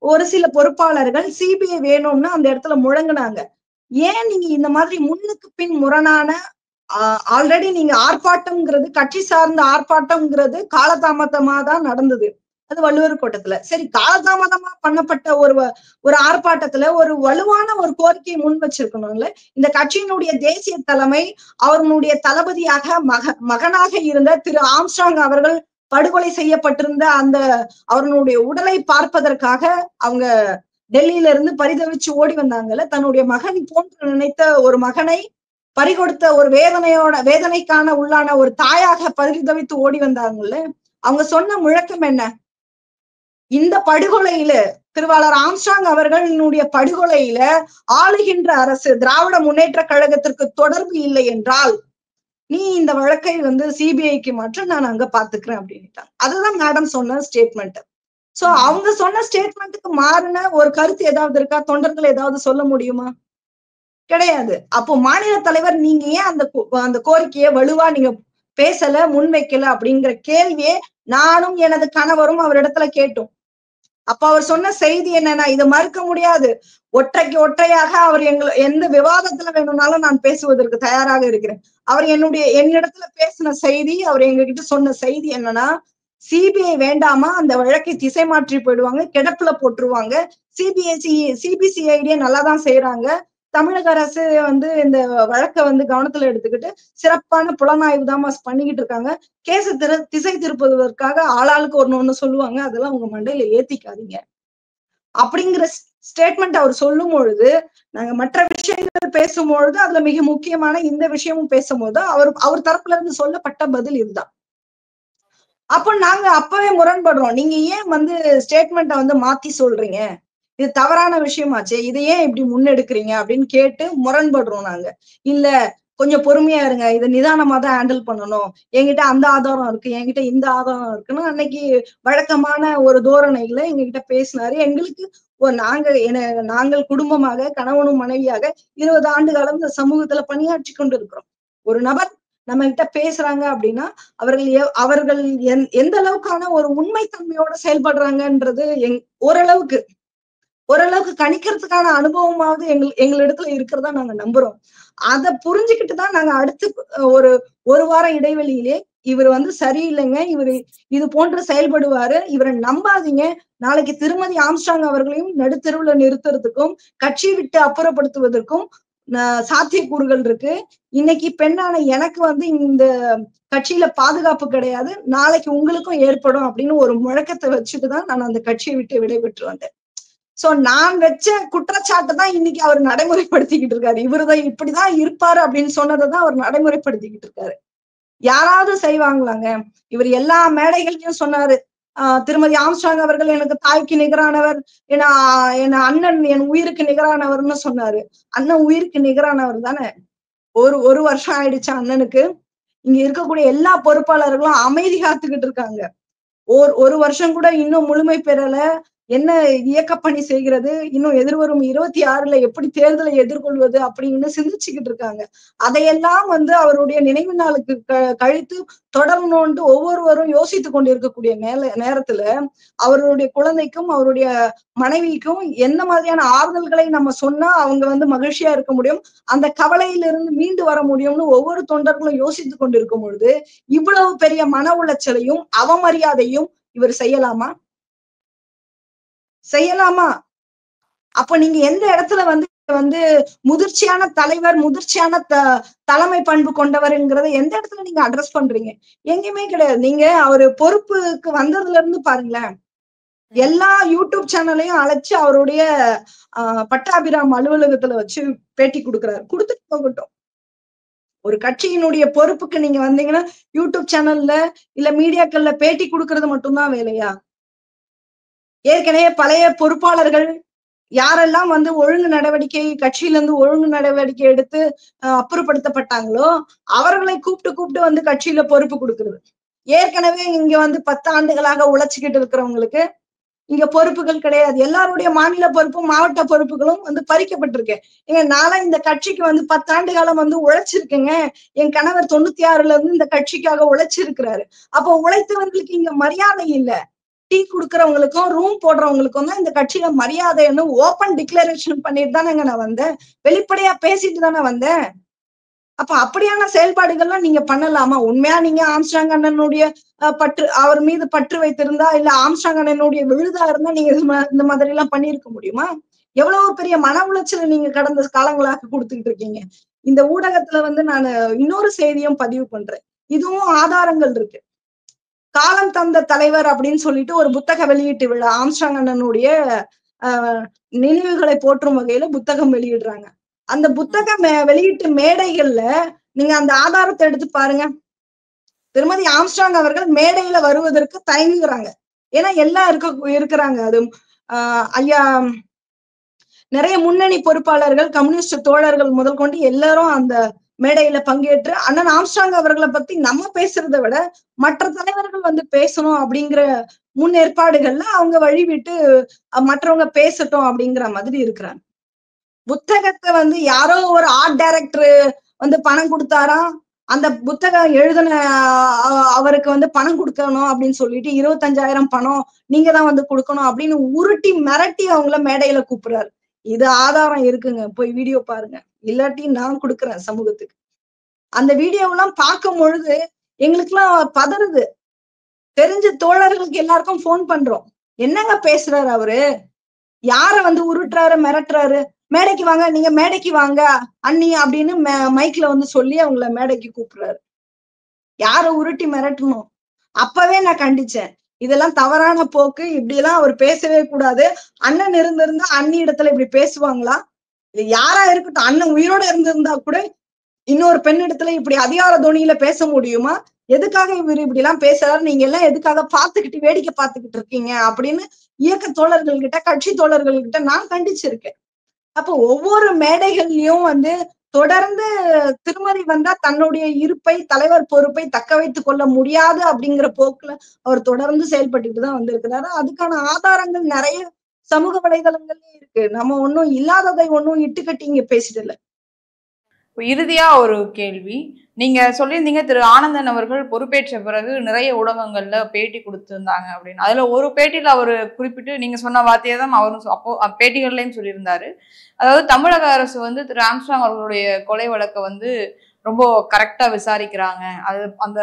ஒரு சில பொறுப்பாளர்கள் சிபிஐ வேணும்னு அந்த இடத்துல முழங்கினாங்க. ஏன் நீங்க இந்த மாதிரி முன்னுக்கு பின் முரணான ஆல்ரெடி நீங்க ஆர்ப்பாட்டம்ங்கிறது, கட்சி சார்ந்த ஆர்ப்பாட்டம்ங்கிறது காலதாமதமா தான் நடந்தது. அது வள்ளுவர் கோட்டத்துல. சரி, காலதாமதமா பண்ணப்பட்ட ஒரு ஆர்ப்பாட்டத்துல ஒரு வலுவான ஒரு கோரிக்கையை முன் வச்சிருக்கணும்ல. இந்த கட்சியினுடைய தேசிய தலைமை, அவர்களுடைய தளபதியாக மகனாக இருந்த திரு ஆம்ஸ்ட்ராங் அவர்கள் படுகொலை செய்யப்பட்டிருந்த அவர்களுடைய உடலை பார்ப்பதற்காக அவங்க டெல்லியில இருந்து பரிதவிச்சு ஓடி வந்தாங்கல்ல. தன்னுடைய மகன் போன்று நினைத்த ஒரு மகனை பறிகொடுத்த ஒரு வேதனைக்கான உள்ளான ஒரு தாயாக பரிதவித்து ஓடி வந்தாங்கல்ல. அவங்க சொன்ன முழக்கம் என்ன? இந்த படுகொலையில, திருவாளர் ஆம்ஸ்ட்ராங் அவர்களுடைய படுகொலையில ஆளுகின்ற அரசு திராவிட முன்னேற்ற கழகத்திற்கு தொடர்பு இல்லை என்றால் நீ இந்த வழக்கை சிபிஐக்கு மாற்ற, நான் அங்க பாத்துக்கிறேன் அப்படின்ட்டாங்க. அதுதான் மேடம் சொன்ன ஸ்டேட்மெண்ட். சோ அவங்க சொன்ன ஸ்டேட்மெண்ட்டுக்கு மாறின ஒரு கருத்து ஏதாவது இருக்கா? தொண்டர்கள் ஏதாவது சொல்ல முடியுமா? கிடையாது. அப்போ மாநில தலைவர் நீங்க ஏன் அந்த கோரிக்கையை வலுவா நீங்க பேசல, முன்வைக்கல அப்படிங்கிற கேள்வியே நானும் எனது கணவரும் அவரிடத்துல கேட்டோம். அப்ப அவர் சொன்ன செய்தி என்னன்னா, இதை மறுக்க முடியாது, ஒற்றைக்கு ஒற்றையாக அவர் எந்த விவாதத்துல வேணும்னாலும் நான் பேசுவதற்கு தயாராக இருக்கிறேன். அவர் என்னிடத்துல பேசின செய்தி, அவர் எங்ககிட்ட சொன்ன செய்தி என்னன்னா, சிபிஐ வேண்டாமா, அந்த வழக்கை திசை மாற்றி போயிடுவாங்க, கிடப்புல போட்டுருவாங்க, சிபிசிஐடியே நல்லாதான் செய்யறாங்க, தமிழக அரசு இந்த வழக்கை கவனத்துல எடுத்துக்கிட்டு சிறப்பான புலனாய்வு தான் பண்ணிக்கிட்டு இருக்காங்க, கேச திசை திருப்புவதற்காக ஆளாளுக்கு ஒண்ணு சொல்லுவாங்க, அதெல்லாம் உங்க மண்டையில ஏத்திக்காதீங்க அப்படிங்கிற ஸ்டேட்மெண்ட் அவர் சொல்லும் பொழுது, நாங்க மற்ற விஷயங்கள் பேசும்பொழுது அதுல மிக முக்கியமான இந்த விஷயமும் பேசும்போது அவர் தரப்புல இருந்து சொல்லப்பட்ட பதில் இதுதான். அப்ப நாங்க அப்பவே முரண்படுறோம். நீங்க ஏன் ஸ்டேட்மெண்ட்டை மாத்தி சொல்றீங்க, இது தவறான விஷயமாச்சு, இதை ஏன் இப்படி முன்னெடுக்கிறீங்க அப்படின்னு கேட்டு முரண்படுறோம் நாங்க. இல்ல, கொஞ்சம் பொறுமையா இருங்க, இதை நிதானமா தான் ஹேண்டில் பண்ணணும், என்கிட்ட அந்த ஆதாரம் இருக்கு, என்கிட்ட இந்த ஆதாரம் இருக்குன்னு அன்னைக்கு வழக்கமான ஒரு தோரணையில எங்ககிட்ட பேசினாரு. எங்களுக்கு நாங்கள் குடும்பமாக, கணவனும் மனைவியாக 20 ஆண்டு காலம் இந்த சமூகத்துல பணியாற்றி கொண்டு இருக்கிறோம். ஒரு நபர் நம்ம கிட்ட பேசுறாங்க அப்படின்னா அவர்கள் எந்த அளவுக்கான ஒரு உண்மைத்தன்மையோட செயல்படுறாங்கன்றது ஓரளவுக்கு கணிக்கிறதுக்கான அனுபவமாவது எங்களிடத்துல இருக்கிறதா நாங்க நம்புறோம். அதை புரிஞ்சுக்கிட்டுதான் நாங்க அடுத்து ஒரு வார இடைவெளியிலே இவர் சரியில்லைங்க, இவர் இது போன்று செயல்படுவாரு, இவரை நம்பாதீங்க, நாளைக்கு திருமதி ஆம்ஸ்ட்ராங் அவர்களையும் நடுத்தெருவுல நிறுத்துறதுக்கும் கட்சி விட்டு அப்புறப்படுத்துவதற்கும் சாத்தியக்கூறுகள் இருக்கு, இன்னைக்கு பெண்ணான எனக்கு இந்த கட்சியில பாதுகாப்பு கிடையாது, நாளைக்கு உங்களுக்கும் ஏற்படும் அப்படின்னு ஒரு முழக்கத்தை வச்சுட்டுதான் நான் அந்த கட்சியை விட்டு விடைபெற்று வந்தேன். சோ நான் வச்ச குற்றச்சாட்டு தான் இன்னைக்கு அவர் நடைமுறைப்படுத்திக்கிட்டு இருக்காரு. இவருதான் இப்படிதான் இருப்பாரு அப்படின்னு சொன்னதை தான் அவர் நடைமுறைப்படுத்திக்கிட்டு இருக்காரு. யாராவது செய்வாங்களாங்க? இவர் எல்லா மேடைகள்லயும் சொன்னாரு, திருமதி ஆம்ஸ்ட்ராங் அவர்கள் எனக்கு தாய்க்கு நிகரானவர், என் அண்ணன் என் உயிருக்கு நிகரானவர்னு சொன்னாரு. அண்ணன் உயிருக்கு நிகரானவர் தானே. ஒரு வருஷம் ஆயிடுச்சு அண்ணனுக்கு. இங்க இருக்கக்கூடிய எல்லா பொறுப்பாளர்களும் அமைதி காத்துக்கிட்டு இருக்காங்க. ஒரு வருஷம் கூட இன்னும் முழுமை பெறல. என்ன இயக்கப்பணி செய்கிறது, இன்னும் எதிர்வரும் 26ல எப்படி தேர்தலை எதிர்கொள்வது அப்படின்னு சிந்திச்சுக்கிட்டு இருக்காங்க. அதையெல்லாம் வந்து அவருடைய நினைவு நாளுக்கு கழித்து தொடரணும்னு ஒவ்வொருவரும் யோசித்துக் கொண்டிருக்கக்கூடிய நேரத்துல அவருடைய குழந்தைக்கும் அவருடைய மனைவிக்கும் எந்த மாதிரியான ஆறுதல்களை நம்ம சொன்னா அவங்க வந்து மகிழ்ச்சியா இருக்க முடியும், அந்த கவலையிலிருந்து மீண்டு வர முடியும்னு ஒவ்வொரு தொண்டர்களும் யோசித்துக் கொண்டிருக்கும் பொழுது இவ்வளவு பெரிய மன உளைச்சலையும் அவமரியாதையும் இவர் செய்யலாமா? செய்யலாமா? அப்ப நீங்க எந்த இடத்துல வந்து முதிர்ச்சியான தலைவர், முதிர்ச்சியான தலைமை பண்பு கொண்டவர்ங்கிறத எந்த இடத்துல நீங்க அட்ரஸ் பண்றீங்க? எங்கேயுமே கிடையாது. நீங்க அவரு பொறுப்புக்கு வந்ததுல இருந்து பாருங்களேன், எல்லா யூடியூப் சேனலையும் அழைச்சு அவருடைய பட்டாபிராம் அலுவலகத்துல வச்சு பேட்டி கொடுக்குறாரு. கொடுத்துட்டு போகட்டும். ஒரு கட்சியினுடைய பொறுப்புக்கு நீங்க வந்தீங்கன்னா யூடியூப் சேனல்ல இல்ல மீடியாக்கள்ல பேட்டி கொடுக்கறது மட்டும்தான் வேலையா? ஏற்கனவே பழைய பொறுப்பாளர்கள் யாரெல்லாம் வந்து ஒழுங்கு நடவடிக்கை கட்சியிலிருந்து ஒழுங்கு நடவடிக்கை எடுத்து அப்புறப்படுத்தப்பட்டாங்களோ அவர்களை கூப்பிட்டு வந்து கட்சியில பொறுப்பு கொடுக்கிறது. ஏற்கனவே இங்க வந்து 10 ஆண்டுகளாக உழைச்சுக்கிட்டு இருக்கிறவங்களுக்கு இங்க பொறுப்புகள் கிடையாது. எல்லாருடைய மாநில பொறுப்பும் மாவட்ட பொறுப்புகளும் வந்து பறிக்கப்பட்டிருக்கு. நானும் இந்த கட்சிக்கு வந்து 10 ஆண்டு காலம் வந்து உழைச்சிருக்கேங்க. என் கணவர் 96ல இருந்து இந்த கட்சிக்காக உழைச்சிருக்கிறாரு. அப்போ உழைத்தவர்களுக்கு இங்க மரியாதை இல்ல. டீ குடுக்கறவங்களுக்கும் ரூம் போடுறவங்களுக்கும் தான் இந்த கட்சியில மரியாதைன்னு ஓபன் டிக்ளரேஷன் பண்ணிட்டு தானேங்க நான் வந்தேன். வெளிப்படையா பேசிட்டு தானே வந்தேன். அப்ப அப்படியான செயல்பாடுகள்லாம் நீங்க பண்ணலாமா? உண்மையா நீங்க ஆம்ஸ்ட்ராங் அண்ணனுடைய அவர் மீது பற்று வைத்திருந்தா இல்ல ஆம்ஸ்ட்ராங் அண்ணனுடைய விழுதா இருந்தா நீங்க இந்த மாதிரி எல்லாம் பண்ணிருக்க முடியுமா? எவ்வளவு பெரிய மன உளைச்சலை நீங்க கடந்த காலங்களாக கொடுத்துக்கிட்டு இருக்கீங்க. இந்த ஊடகத்துல வந்து நான் இன்னொரு செய்தியும் பதிவு பண்றேன். இதுவும் ஆதாரங்கள் இருக்கு. காலம் தந்த தலைவர் அப்படின்னு சொல்லிட்டு ஒரு புத்தக வெளியீட்டு விழா ஆம்ஸ்ட்ராங் அண்ணனுடைய நினைவுகளை போற்றும் வகையில புத்தகம் வெளியிடுறாங்க. அந்த புத்தக வெளியீட்டு மேடைகள்ல நீங்க அந்த ஆதாரத்தை எடுத்து பாருங்க. திருமதி ஆம்ஸ்ட்ராங் அவர்கள் மேடையில வருவதற்கு தயங்குகிறாங்க. ஏன்னா எல்லாம் இருக்கிறாங்க. அது ஐயா நிறைய முன்னணி பொறுப்பாளர்கள், கம்யூனிஸ்ட் தோழர்கள் முதல் கொண்டு எல்லாரும் அந்த மேடையில பங்கேற்று அண்ணன் ஆம்ஸ்ட்ராங் அவர்களை பத்தி நம்ம பேசுறதை விட மற்ற தலைவர்கள் வந்து பேசணும் அப்படிங்கிற முன்னேற்பாடுகள்ல அவங்க வழிவிட்டு மற்றவங்க பேசட்டும் அப்படிங்கிற மாதிரி இருக்கிறாங்க. புத்தகத்தை வந்து யாரோ ஒரு ஆர்ட் டைரக்டர் வந்து பணம் கொடுத்தாரா, அந்த புத்தகம் எழுதின அவருக்கு வந்து பணம் கொடுக்கணும் அப்படின்னு சொல்லிட்டு 25,000 பணம் நீங்க தான் வந்து கொடுக்கணும் அப்படின்னு உருட்டி மிரட்டி அவங்கள மேடையில கூப்பிடுறாரு. இது ஆதாரம் இருக்குங்க, போய் வீடியோ பாருங்க. இல்லாட்டி நான் கொடுக்குறேன் சமூகத்துக்கு. அந்த வீடியோவெல்லாம் பார்க்கும் பொழுது எங்களுக்கு எல்லாம் பதறுது. தெரிஞ்ச தோழர்களுக்கு எல்லாருக்கும் போன் பண்றோம். என்னங்க பேசுறாரு அவரு? யார வந்து உருட்டுறாரு, மிரட்டுறாரு? மேடைக்கு வாங்க, நீங்க மேடைக்கு வாங்க அண்ணி அப்படின்னு மைக்ல வந்து சொல்லி அவங்கள மேடைக்கு கூப்பிடுறாரு. யார உருட்டி மிரட்டணும்? அப்பவே நான் கண்டிச்சேன். இதெல்லாம் தவறான போக்கு, இப்படி எல்லாம் அவர் பேசவே கூடாது. அண்ணன் இருந்திருந்தா அண்ணி இடத்துல இப்படி பேசுவாங்களா? இது யாரா இருக்கட்டும், அண்ணன் உயிரோட இருந்திருந்தா கூட இன்னொரு பெண் இடத்துல இப்படி அதிகார தோனியில பேச முடியுமா? எதுக்காக இவர் இப்படி எல்லாம் பேசுறாரு? நீங்க எல்லாம் எதுக்காக பார்த்துக்கிட்டு வேடிக்கை பார்த்துக்கிட்டு இருக்கீங்க அப்படின்னு இயக்க தோழர்கள் கிட்ட, கட்சி தோழர்கள் கிட்ட நான் கண்டிச்சிருக்கேன். அப்போ ஒவ்வொரு மேடைகள்லயும் வந்து தொடர்ந்து திருமதி வந்தா தன்னுடைய இருப்பை, தலைவர் பொறுப்பை தக்க வைத்துக் கொள்ள முடியாது அப்படிங்கிற போக்குல அவர் தொடர்ந்து செயல்பட்டுட்டு தான் வந்திருக்கிறாரு. அதுக்கான ஆதாரங்கள் நிறைய சமூக வலைதளங்கள்லயே இருக்கு. நம்ம ஒண்ணும் இல்லாததை ஒண்ணும் இட்டுக்கட்டி இங்க பேசிடல. இறுதியா ஒரு கேள்வி. நீங்க சொல்லியிருந்தீங்க திரு ஆனந்தன் அவர்கள் பொறுப்பேற்ற பிறகு நிறைய ஊடகங்கள்ல பேட்டி கொடுத்திருந்தாங்க அப்படின்னு. அதுல ஒரு பேட்டியில அவரு குறிப்பிட்டு நீங்க சொன்ன வார்த்தையை தான் அவரும் அப்போ பேட்டிகள்லயும் சொல்லியிருந்தாரு. அதாவது தமிழக அரசு வந்து திரு ஆம்ஸ்ட்ராங் அவர்களுடைய கொலை வழக்கை வந்து ரொம்ப கரெக்டா விசாரிக்கிறாங்க.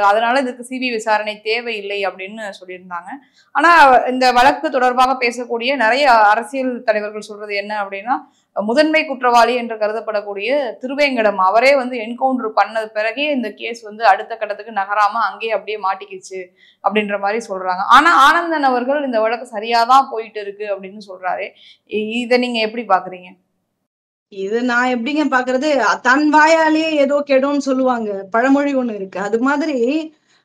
அதனால இதுக்கு சிபிஐ விசாரணை தேவையில்லை அப்படின்னு சொல்லியிருந்தாங்க. ஆனா இந்த வழக்கு தொடர்பாக பேசக்கூடிய நிறைய அரசியல் தலைவர்கள் சொல்றது என்ன அப்படின்னா, முதன்மை குற்றவாளி என்று கருதப்படக்கூடிய திருவேங்கடம் அவரே வந்து என்கவுண்டர் பண்ணது பிறகே இந்த கேஸ் வந்து அடுத்த கட்டத்துக்கு நகராம அங்கேயே அப்படியே மாட்டிக்கிச்சு அப்படின்ற மாதிரி சொல்றாங்க. ஆனா ஆனந்தன் அவர்கள் இந்த வழக்கு சரியாதான் போயிட்டு இருக்கு அப்படின்னு சொல்றாரு. இதை நீங்க எப்படி பாக்குறீங்க? இது நான் எப்படிங்க பாக்குறது, தன் வாயாலேயே ஏதோ கெடும்னு சொல்லுவாங்க, பழமொழி ஒண்ணு இருக்கு. அது மாதிரி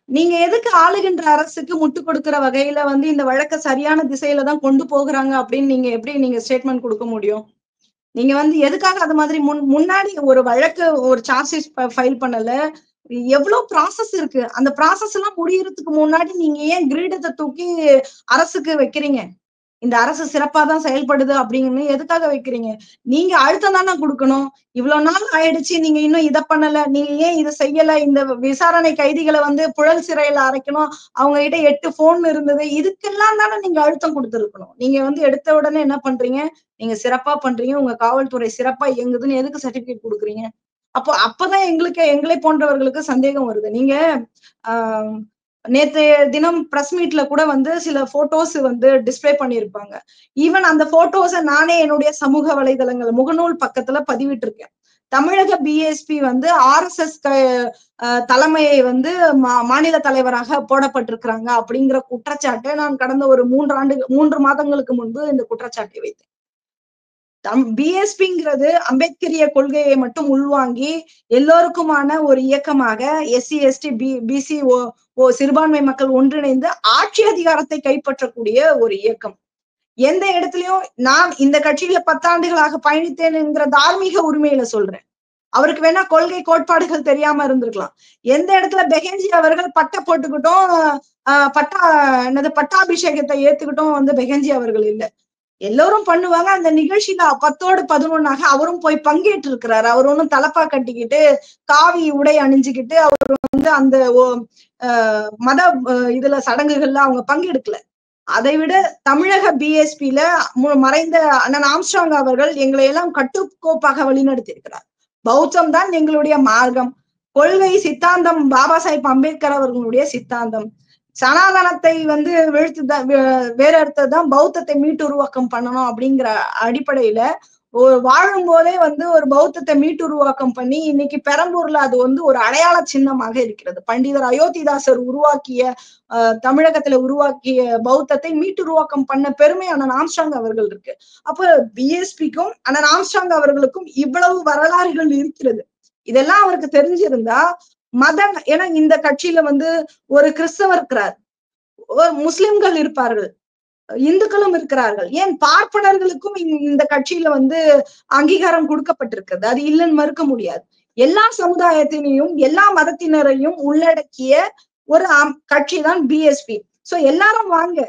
நீங்க எதுக்கு ஆளுகின்ற அரசுக்கு முட்டு கொடுக்கிற வகையில வந்து இந்த வழக்க சரியான திசையில தான் கொண்டு போகுறாங்க அப்படின்னு நீங்க எப்படி நீங்க ஸ்டேட்மெண்ட் கொடுக்க முடியும்? நீங்க வந்து எதுக்காக அது மாதிரி முன்னாடி ஒரு வழக்கு ஒரு சார்ஜ் ஷீட் ஃபைல் பண்ணல, எவ்வளவு ப்ராசஸ் இருக்கு. அந்த ப்ராசஸ் எல்லாம் முடியறதுக்கு முன்னாடி நீங்க ஏன் கிரீடத்தை தூக்கி அரசுக்கு வைக்கிறீங்க? இந்த அரசு சிறப்பா தான் செயல்படுது அப்படின்னு எதுக்காக வைக்கிறீங்க? நீங்க அழுத்தம் தானே கொடுக்கணும். இவ்வளவு நாள் ஆயிடுச்சு, நீங்க இன்னும் இதை பண்ணல, நீங்க ஏன் இதை செய்யல, இந்த விசாரணை கைதிகளை வந்து புழல் சிறையில அடைக்கணும், அவங்க கிட்ட 8 போன் இருந்தது, இதுக்கெல்லாம் தானே நீங்க அழுத்தம் கொடுத்துருக்கணும். நீங்க வந்து எடுத்த உடனே என்ன பண்றீங்க, நீங்க சிறப்பா பண்றீங்க, உங்க காவல்துறை சிறப்பா இயங்குதுன்னு எதுக்கு சர்டிபிகேட் கொடுக்குறீங்க? அப்பதான் எங்களை போன்றவர்களுக்கு சந்தேகம் வருது. நீங்க ஆஹ் நேற்றைய தினம் பிரஸ் மீட்ல கூட வந்து சில போட்டோஸ் வந்து டிஸ்பிளே பண்ணியிருப்பாங்க. ஈவன் அந்த போட்டோஸை நானே என்னுடைய சமூக வலைதளங்கள் முகநூல் பக்கத்துல பதிவிட்டிருக்கேன். தமிழக பிஎஸ்பி வந்து RSS தலைமையை வந்து மாநில தலைவராக போடப்பட்டிருக்கிறாங்க அப்படிங்கிற குற்றச்சாட்டை நான் கடந்த ஒரு 3 மாதங்களுக்கு முன்பு இந்த குற்றச்சாட்டை வைத்தேன். பிஎஸ்பிங்கிறது அம்பேத்கரிய கொள்கையை மட்டும் உள்வாங்கி எல்லோருக்குமான ஒரு இயக்கமாக SC ST BC சிறுபான்மை மக்கள் ஒன்றிணைந்து ஆட்சி அதிகாரத்தை கைப்பற்றக்கூடிய ஒரு இயக்கம். எந்த இடத்துலயும் நான் இந்த கட்சியில 10 ஆண்டுகளாக பயணித்தேன் என்கிற தார்மீக உரிமையில சொல்றேன். அவருக்கு வேணா கொள்கை கோட்பாடுகள் தெரியாம இருந்திருக்கலாம். எந்த இடத்துல பெகன்ஜி அவர்கள் பட்டை போட்டுக்கிட்டும் பட்டாபிஷேகத்தை ஏத்துக்கிட்டும் வந்து பெகன்ஜி அவர்கள் இல்லை. எல்லோரும் பண்ணுவாங்க. அந்த நிகழ்ச்சியில 10ஓடு 11ஆக அவரும் போய் பங்கேற்று இருக்கிறாரு. அவர் ஒன்னும் தலப்பா கட்டிக்கிட்டு காவி உடை அணிஞ்சுக்கிட்டு அவர் வந்து அந்த மத இதுல சடங்குகள்ல அவங்க பங்கெடுக்கல. அதை விட தமிழக பிஎஸ்பியில மறைந்த அண்ணன் ஆம்ஸ்ட்ராங் அவர்கள் எங்களை எல்லாம் கட்டுக்கோப்பாக வழிநடத்தி இருக்கிறார். பௌத்தம் தான் எங்களுடைய மார்க்கம், கொள்கை, சித்தாந்தம் பாபா சாஹிப் அம்பேத்கர் அவர்களுடைய சித்தாந்தம். சனாதனத்தை வந்து வேற இடத்தான் பௌத்தத்தை மீட்டு உருவாக்கம் பண்ணணும் அப்படிங்கிற அடிப்படையில வாழும் போதே வந்து ஒரு பௌத்தத்தை மீட்டு உருவாக்கம் பண்ணி இன்னைக்கு பெரம்பூர்ல அது வந்து ஒரு அடையாள சின்னமாக இருக்கிறது. பண்டிதர் அயோத்திதாசர் உருவாக்கிய தமிழகத்துல உருவாக்கிய பௌத்தத்தை மீட்டு உருவாக்கம் பண்ண பெருமை அண்ணன் ஆம்ஸ்ட்ராங் அவர்கள் இருக்கு. அப்ப பிஎஸ்பிக்கும் அண்ணன் ஆம்ஸ்ட்ராங் அவர்களுக்கும் இவ்வளவு வரலாறுகள் இருக்கிறது. இதெல்லாம் அவருக்கு தெரிஞ்சிருந்தா ஏன்னா இந்த கட்சியில வந்து ஒரு கிறிஸ்தவர் இருக்கிறார், முஸ்லிம்கள் இருப்பார்கள், இந்துக்களும் இருக்கிறார்கள், ஏன் பார்ப்பனர்களுக்கும் இந்த கட்சியில வந்து அங்கீகாரம் கொடுக்கப்பட்டிருக்கிறது. அது இல்லைன்னு மறுக்க முடியாது. எல்லா சமுதாயத்தினையும் எல்லா மதத்தினரையும் உள்ளடக்கிய ஒரு கட்சி தான் பிஎஸ்பி. சோ எல்லாரும் வாங்க,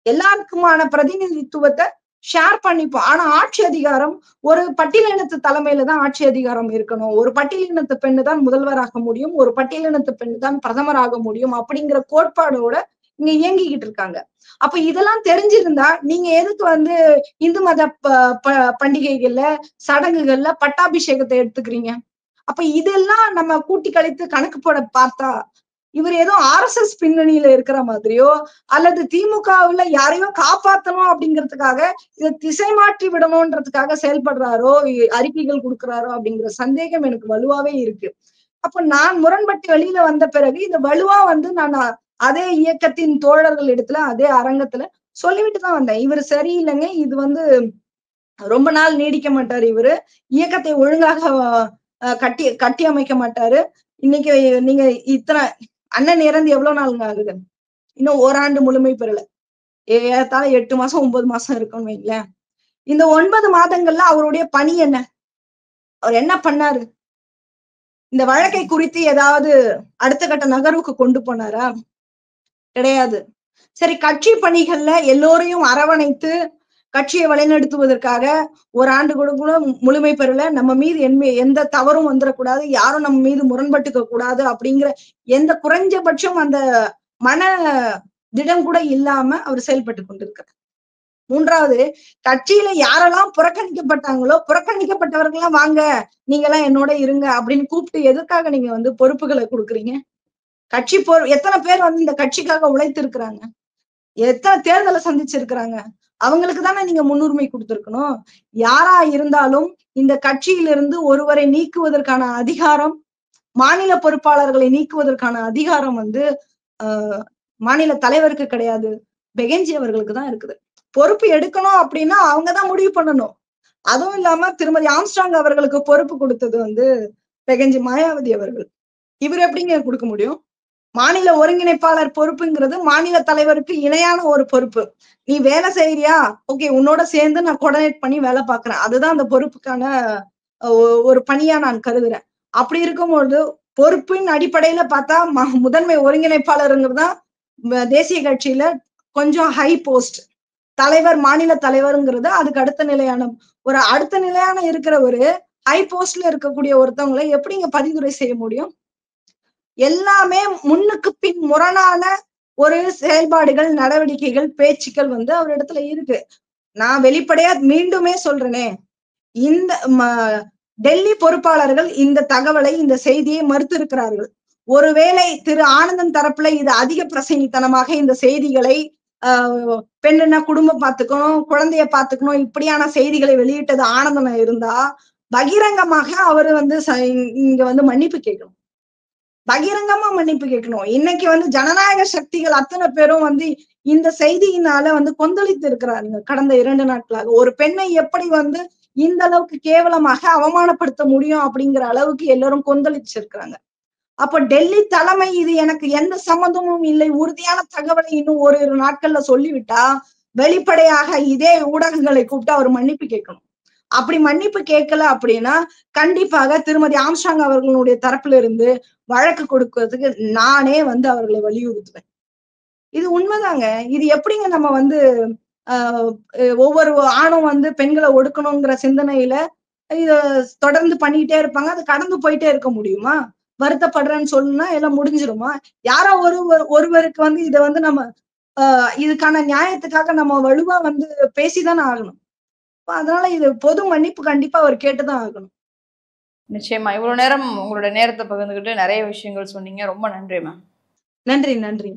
எல்லாருக்குமான பிரதிநிதித்துவத்தை ஷேர் பண்ணிப்போம். ஆனா ஆட்சி அதிகாரம் ஒரு பட்டியலினத்து தலைமையில தான் ஆட்சி அதிகாரம் இருக்கணும். ஒரு பட்டியலினத்து பெண்ணு தான் முதல்வராக முடியும், ஒரு பட்டியலினத்து பெண்ணு தான் பிரதமராக முடியும் அப்படிங்கிற கோட்பாடோட இங்க இயங்கிக்கிட்டு இருக்காங்க. அப்ப இதெல்லாம் தெரிஞ்சிருந்தா நீங்க எதுக்கு வந்து இந்து மத பண்டிகைகள்ல சடங்குகள்ல பட்டாபிஷேகத்தை எடுத்துக்கிறீங்க? அப்ப இதெல்லாம் நம்ம கூட்டி கழித்து கணக்கு போட பார்த்தா இவர் ஏதோ RSS பின்னணியில இருக்கிற மாதிரியோ அல்லது திமுகவுல யாரையோ காப்பாத்தணும் அப்படிங்கிறதுக்காக இதை திசை மாற்றி விடணும்ன்றதுக்காக செயல்படுறாரோ, அறிக்கைகள் கொடுக்குறாரோ அப்படிங்கிற சந்தேகம் எனக்கு வலுவாவே இருக்கு. அப்ப நான் முரண்பட்டு வெளியில வந்த பிறகு இந்த வலுவா வந்து நான் அதே இயக்கத்தின் தோழர்கள் இடத்துல அதே அரங்கத்துல சொல்லிவிட்டு தான் வந்தேன். இவர் சரியில்லைங்க, இது வந்து ரொம்ப நாள் நீடிக்க மாட்டாரு, இவரு இயக்கத்தை ஒழுங்காக கட்டி அமைக்க மாட்டாரு. இன்னைக்கு நீங்க இத்தனை அண்ணன் இறந்து எவ்வளவு நாளுங்க ஆகுது? இன்னும் ஓராண்டு முழுமை பெறல. ஏறத்தாழ 8 மாசம் 9 மாசம் இருக்குன்னு வைங்களேன். இந்த 9 மாதங்கள்ல அவருடைய பணி என்ன? அவர் என்ன பண்ணாரு? இந்த வழக்கை குறித்து ஏதாவது அடுத்த கட்ட நகர்வுக்கு கொண்டு போனாரா? கிடையாது. சரி, கட்சி பணிகள்ல எல்லோரையும் அரவணைத்து கட்சியை வழிநடத்துவதற்காக ஒரு ஆண்டு கூட முழுமை பெறல, நம்ம மீது எந்த தவறும் வந்துடக்கூடாது, யாரும் நம்ம மீது முரண்பட்டுக்க கூடாது அப்படிங்கிற எந்த குறைஞ்சபட்சம் அந்த மன திடம் கூட இல்லாம அவர் செயல்பட்டு கொண்டிருக்கிறார். மூன்றாவது, கட்சியில யாரெல்லாம் புறக்கணிக்கப்பட்டாங்களோ புறக்கணிக்கப்பட்டவர்கள்லாம் வாங்க, நீங்க எல்லாம் என்னோட இருங்க அப்படின்னு கூப்பிட்டு எதற்காக நீங்க வந்து பொறுப்புகளை கொடுக்குறீங்க? கட்சி எத்தனை பேர் வந்து இந்த கட்சிக்காக உழைத்து இருக்கிறாங்க, எத்தனை தேர்தலை சந்திச்சிருக்கிறாங்க, அவங்களுக்கு தானே நீங்க முன்னுரிமை கொடுத்திருக்கணும். யாரா இருந்தாலும் இந்த கட்சியிலிருந்து ஒருவரை நீக்குவதற்கான அதிகாரம், மாநில பொறுப்பாளர்களை நீக்குவதற்கான அதிகாரம் வந்து மாநில தலைவருக்கு கிடையாது, பெகன்ஜி அவர்களுக்கு தான் இருக்குது. பொறுப்பு எடுக்கணும் அப்படின்னா அவங்கதான் முடிவு பண்ணணும். அதுவும் இல்லாம திருமதி ஆம்ஸ்ட்ராங் அவர்களுக்கு பொறுப்பு கொடுத்தது வந்து பெகஞ்சி மாயாவதி அவர்கள். இவர் எப்படிங்க கொடுக்க முடியும்? மாநில ஒருங்கிணைப்பாளர் பொறுப்புங்கிறது மாநில தலைவருக்கு இணையான ஒரு பொறுப்பு. நீ வேலை செய்யறியா, ஓகே, உன்னோட சேர்ந்து நான் கோஆர்டினேட் பண்ணி வேலை பார்க்கிறேன். அதுதான் அந்த பொறுப்புக்கான ஒரு பணியா நான் கருதுறேன். அப்படி இருக்கும்போது பொறுப்பின் அடிப்படையில பார்த்தா முதன்மை ஒருங்கிணைப்பாளருங்கிறதா தேசிய கட்சியில கொஞ்சம் ஹை போஸ்ட். தலைவர், மாநில தலைவருங்கிறது அதுக்கு அடுத்த நிலையான இருக்கிற ஒரு ஹை போஸ்ட்ல இருக்கக்கூடிய ஒருத்தவங்களை எப்படிங்க பதிவுரை செய்ய முடியும்? எல்லாமே முன்னுக்கு பின் முரணான ஒரு செயல்பாடுகள், நடவடிக்கைகள், பேச்சுக்கள் வந்து அவர் இடத்துல இருக்கு. நான் வெளிப்படையா மீண்டுமே சொல்றேனே, இந்த டெல்லி பொறுப்பாளர்கள் இந்த தகவலை, இந்த செய்தியை மறுத்து இருக்கிறார்கள். ஒருவேளை திரு ஆனந்தன் தரப்புல இது அதிக பிரசங்கித்தனமாக இந்த செய்திகளை பெண்ணுன்னா குடும்பம் பார்த்துக்கணும், குழந்தைய பார்த்துக்கணும், இப்படியான செய்திகளை வெளியிட்டது ஆனந்தனா இருந்தா பகிரங்கமாக அவரு வந்து இங்க வந்து மன்னிப்பு கேட்கணும். பகிரங்கமா மன்னிப்பு கேட்கணும். இன்னைக்கு வந்து ஜனநாயக சக்திகள் அத்தனை பேரும் வந்து இந்த செய்தியினால வந்து கொந்தளித்து இருக்கிறாருங்க. கடந்த 2 நாட்களாக ஒரு பெண்ணை எப்படி வந்து இந்த அளவுக்கு கேவலமாக அவமானப்படுத்த முடியும் அப்படிங்கிற அளவுக்கு எல்லாரும் கொந்தளிச்சிருக்கிறாங்க. அப்ப டெல்லி தலைமை இது எனக்கு எந்த சம்பந்தமும் இல்லை, உறுதியான தகவலை இன்னும் ஓரிரு நாட்கள்ல சொல்லிவிட்டா வெளிப்படையாக இதே ஊடகங்களை கூப்பிட்டு அவர் மன்னிப்பு கேட்கணும். அப்படி மன்னிப்பு கேட்கல அப்படின்னா கண்டிப்பாக திருமதி ஆம்ஸ்ட்ராங் அவர்களுடைய தரப்புல இருந்து வழக்கு கொடுக்கிறதுக்கு நானே வந்து அவர்களை வலியுறுத்துவேன். இது உண்மைதாங்க. இது எப்படிங்க நம்ம வந்து ஒவ்வொரு ஆணும் வந்து பெண்களை ஒடுக்கணுங்கிற சிந்தனையில இத தொடர்ந்து பண்ணிக்கிட்டே இருப்பாங்க. அது கடந்து போயிட்டே இருக்க முடியுமா? வருத்தப்படுறேன்னு சொன்னா எல்லாம் முடிஞ்சிருமா? யாரோ ஒருவருக்கு வந்து இதை வந்து நம்ம இதுக்கான நியாயத்துக்காக நம்ம வலுவா வந்து பேசிதானே ஆகணும். அதனால இது பொது மன்னிப்பு கண்டிப்பா அவர் கேட்டுதான் ஆகணும். நிச்சயமா. இவ்வளவு நேரம் உங்களோட நேரத்தை பகிர்ந்துகிட்டு நிறைய விஷயங்கள் சொன்னீங்க. ரொம்ப நன்றி மேம். நன்றி.